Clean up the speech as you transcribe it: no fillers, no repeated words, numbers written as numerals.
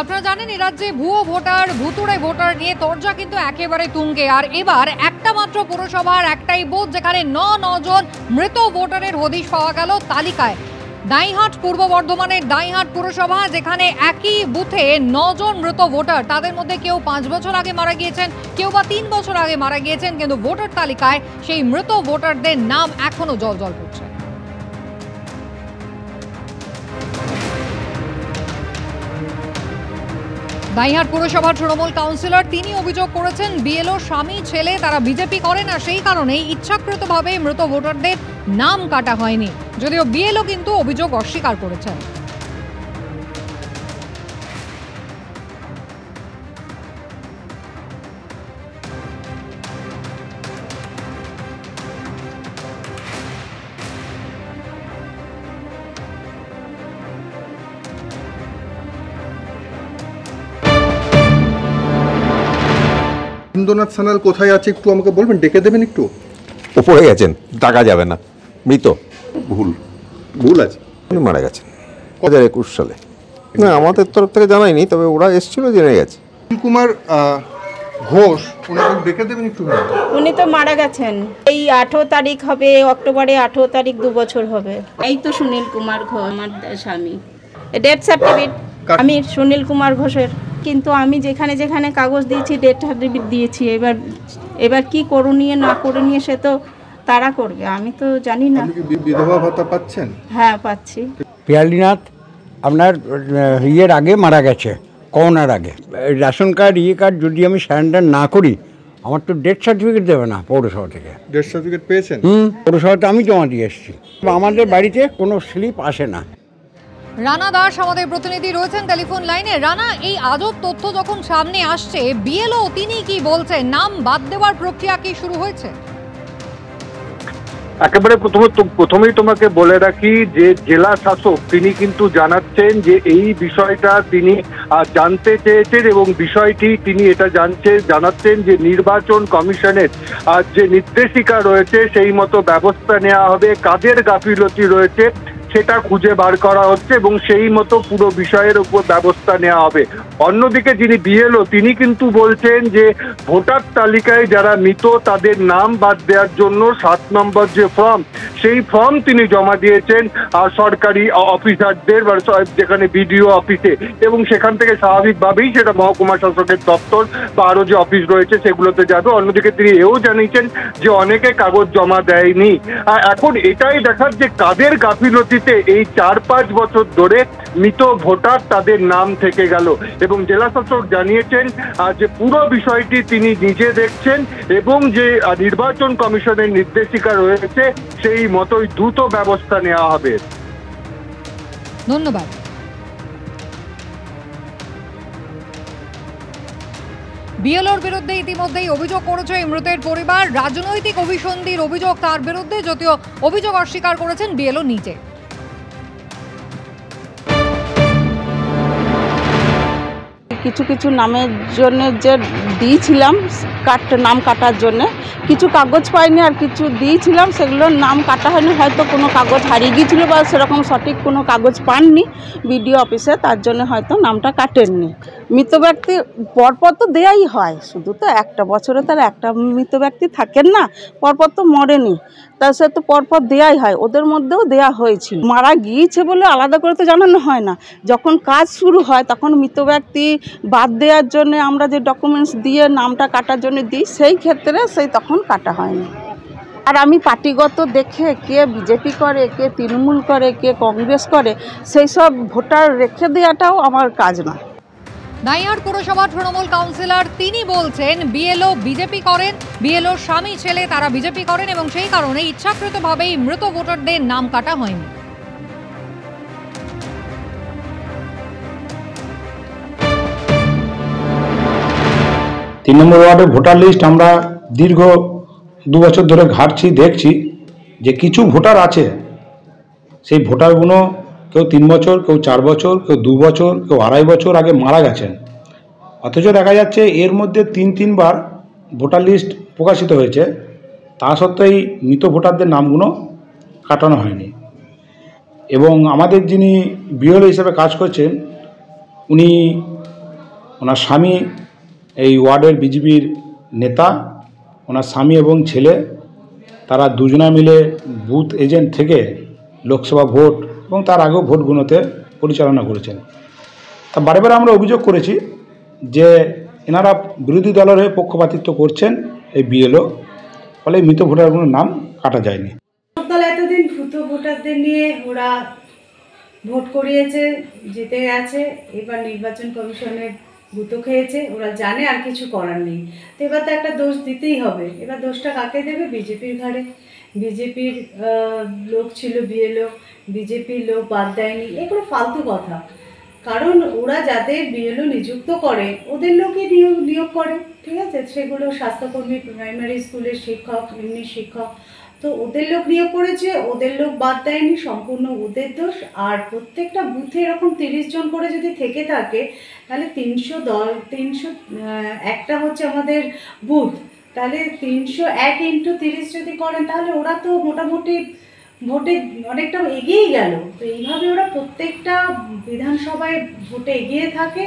আপনারা জানেন এই রাজ্যে ভুয়ো ভোটার ভুতুড়ে ভোটার নিয়ে তরজা কিন্তু একেবারে তুঙ্গে। আর এবার একটা মাত্র পুরসভার একটাই বুথ যেখানে ৯ জন মৃত ভোটারের হদিশ পাওয়া গেল তালিকায়। দাঁইহাট পূর্ব বর্ধমানের দাঁইহাট পুরসভা, যেখানে একই বুথে ৯ জন মৃত ভোটার, তাদের মধ্যে কেউ ৫ বছর আগে মারা গিয়েছেন, কেউ বা ৩ বছর আগে মারা গিয়েছেন, কিন্তু ভোটার তালিকায় সেই মৃত ভোটারদের নাম এখনো জ্বলজ্বল করছে। দাঁইহাট পুরসভার তৃণমূল কাউন্সিলর তিনি অভিযোগ করেছেন বিএলও স্বামী ছেলে তারা বিজেপি করে না, সেই কারণেই ইচ্ছাকৃতভাবে মৃত ভোটারদের নাম কাটা হয়নি, যদিও বিএলও কিন্তু অভিযোগ অস্বীকার করেছেন। ইন্দ্রনাথ সান্যাল কোথায় আছে একটু আমাকে বলবেন, ডেকে দেবেন একটু। উপরে গেছেন, টাকা যাবে না, মৃত। ভুল আছে, উনি মারা গেছেন 2021 সালে। না, আমাদের তরফ থেকে জানায়নি, তবে ওরা এসেছিল, জেনে গেছে। সুনীল কুমার ঘোষ, ওনাকে ডেকে দেবেন একটু। উনি তো মারা গেছেন, এই 18 তারিখ হবে, অক্টোবরে 18 তারিখ 2 বছর হবে। এই তো সুনীল কুমার ঘোষ আমার স্বামী, ডেথ সার্টিফিকেট আমি সুনীল কুমার ঘোষের, কিন্তু আমি যেখানে যেখানে কাগজ দিয়েছি ডেথ সার্টিফিকেট দিয়েছি। এবার কি করণীয় না করণীয় সে তো তারা করবে, আমি তো জানি না। বিধবা ভাতা পাচ্ছেন? হ্যাঁ পাচ্ছি। পিয়ালিনাথ আপনার ইয়ের আগে মারা গেছে, করোনার আগে। রেশন কার্ড কার্ড যদি আমি সারেন্ডার না করি, আমার তো ডেথ সার্টিফিকেট দেবে না পৌরসভা থেকে। ডেথ সার্টিফিকেট পেয়েছেন? পৌরসভাতে আমি জমা দিয়ে এসেছি, আমাদের বাড়িতে কোনো স্লিপ আসে না। রানা দাস আমাদের প্রতিনিধি রয়েছেন টেলিফোন লাইনে। রানা, এই আজব তথ্য যখন সামনে আসছে, বিএলও তিনি কি বলছেন? নাম বাদ দেওয়ার প্রক্রিয়া কি শুরু হয়েছে? একেবারে প্রথমেই তোমাকে বলে রাখি যে জেলা শাসক তিনি কিন্তু জানাচ্ছেন যে এই বিষয়টা তিনি জানতে চেয়েছেন, এবং বিষয়টি তিনি এটা জানাচ্ছেন যে নির্বাচন কমিশনের যে নির্দেশিকা রয়েছে সেই মতো ব্যবস্থা নেওয়া হবে। কাদের গাফিলতি রয়েছে সেটা খুঁজে বার করা হচ্ছে এবং সেই মতো পুরো বিষয়ের উপর ব্যবস্থা নেওয়া হবে। অন্যদিকে যিনি বিএলও তিনি কিন্তু বলছেন যে ভোটার তালিকায় যারা মৃত তাদের নাম বাদ দেওয়ার জন্য 7 নম্বর যে ফর্ম, সেই ফর্ম তিনি জমা দিয়েছেন সরকারি অফিসারদের, যেখানে বিডিও অফিসে, এবং সেখান থেকে স্বাভাবিকভাবেই সেটা মহকুমা শাসকের দপ্তর বা আরও যে অফিস রয়েছে সেগুলোতে যাবে। অন্যদিকে তিনি এও জানিয়েছেন যে অনেকে কাগজ জমা দেয়নি। এখন এটাই দেখার যে কাদের গাফিলতি এই 4-5 বছর ধরে মৃত ভোটার তাদের নাম থেকে গেল, এবং জেলা শাসক জানিয়েছেন যে পুরো বিষয়টি তিনি নিজে দেখছেন এবং যে নির্বাচন কমিশনের নির্দেশিকা রয়েছে সেই মতোই দ্রুত ব্যবস্থা নেওয়া হবে। ধন্যবাদ। বিএলওর বিরুদ্ধে ইতিমধ্যেই অভিযোগ করেছে এই মৃতের পরিবার। রাজনৈতিক অভিসন্ধির অভিযোগ তার বিরুদ্ধে, যদিও অভিযোগ অস্বীকার করেছেন বিএলও নিজে। কিছু কিছু নামের জন্য যে দিয়েছিলাম নাম কাটার জন্য, কিছু কাগজ পাইনি, আর কিছু দিয়েছিলাম সেগুলোর নাম কাটা হয়নি, হয়তো কোনো কাগজ হারিয়ে গিয়েছিলো বা সেরকম সঠিক কোনো কাগজ পাননি বিডিও অফিসে, তার জন্য হয়তো নামটা কাটেননি। মৃত ব্যক্তি পরপর তো দেয়াই হয়, শুধু তো একটা বছরে তার একটা মৃত ব্যক্তি থাকেন না, পরপর তো মরেনি, তার সে তো পরপর দেয়াই হয়, ওদের মধ্যেও দেয়া হয়েছিল। মারা গিয়েছে বলে আলাদা করে তো জানানো হয় না, যখন কাজ শুরু হয় তখন মৃত ব্যক্তি বাদ দেওয়ার জন্য আমরা যে ডকুমেন্টস দিয়ে নামটা কাটার জন্য দিই, সেই ক্ষেত্রে সেই তখন কাটা হয়নি। আর আমি পার্টিগত দেখে কে বিজেপি করে, কে তৃণমূল করে, কে কংগ্রেস করে, সেই সব ভোটার রেখে দেওয়াটাও আমার কাজ না। দাঁইহাট পুরসভার তৃণমূল কাউন্সিলর তিনি বলছেন বিএলও বিজেপি করেন, বিএলও স্বামী ছেলে তারা বিজেপি করেন, এবং সেই কারণে ইচ্ছাকৃতভাবেই মৃত ভোটারদের নাম কাটা হয়নি। 3 নম্বর ওয়ার্ডের ভোটার লিস্ট আমরা দীর্ঘ 2 বছর ধরে ঘাটছি, দেখছি যে কিছু ভোটার আছে, সেই ভোটারগুলো কেউ 3 বছর, কেউ 4 বছর, কেউ 2 বছর, কেউ 2.5 বছর আগে মারা গেছেন, অথচ দেখা যাচ্ছে এর মধ্যে 3 বার ভোটার লিস্ট প্রকাশিত হয়েছে, তা সত্ত্বেও এই মৃত ভোটারদের নামগুলো কাটানো হয়নি। এবং আমাদের যিনি বিএলও হিসেবে কাজ করছেন উনি ওনার স্বামী এই ওয়ার্ডের বিজেপির নেতা, ওনার স্বামী এবং ছেলে, তারা দুজনা মিলে বুথ এজেন্ট থেকে লোকসভা ভোট এবং তার আগেও ভোট গুলোতে পরিচালনা করেছেন। তা বারে বারে আমরা অভিযোগ করেছি যে এনারা বিরোধী দলের হয়ে পক্ষপাতিত্ব করছেন এই বিএলও, ফলে মৃত ভোটারগুলোর নাম কাটা যায়নি। দল এতদিন ভূত ভোটারদের নিয়ে ওরা ভোট করিয়েছে, জিতে গেছে, এবার নির্বাচন কমিশনের গুঁতো খেয়েছে, ওরা জানে আর কিছু করার নেই। তো এবার তো একটা দোষ দিতেই হবে। এবার দোষটা কাকে দেবে? বিজেপির ঘাড়ে। বিজেপির লোক ছিল বিএলও, বিজেপির লোক বাদ দেয়নি, এগুলো ফালতু কথা। কারণ ওরা যাদের বিএলও নিযুক্ত করে ওদের লোকই নিয়োগ করে, ঠিক আছে? সেগুলো স্বাস্থ্যকর্মী, প্রাইমারি স্কুলের শিক্ষক, এমনি শিক্ষক, তো ওদের লোক নিয়োগ করেছে, ওদের লোক বাদ দেয়নি, সম্পূর্ণ ওদের দোষ। আর প্রত্যেকটা বুথে এরকম 30 জন করে যদি থেকে থাকে, তাহলে 300 একটা হচ্ছে আমাদের বুথ, তাহলে 301 × 30 যদি করেন, তাহলে ওরা তো মোটামুটি ভোটে অনেকটা এগিয়েই গেল। তো এইভাবে ওরা প্রত্যেকটা বিধানসভায় ভোটে এগিয়ে থাকে।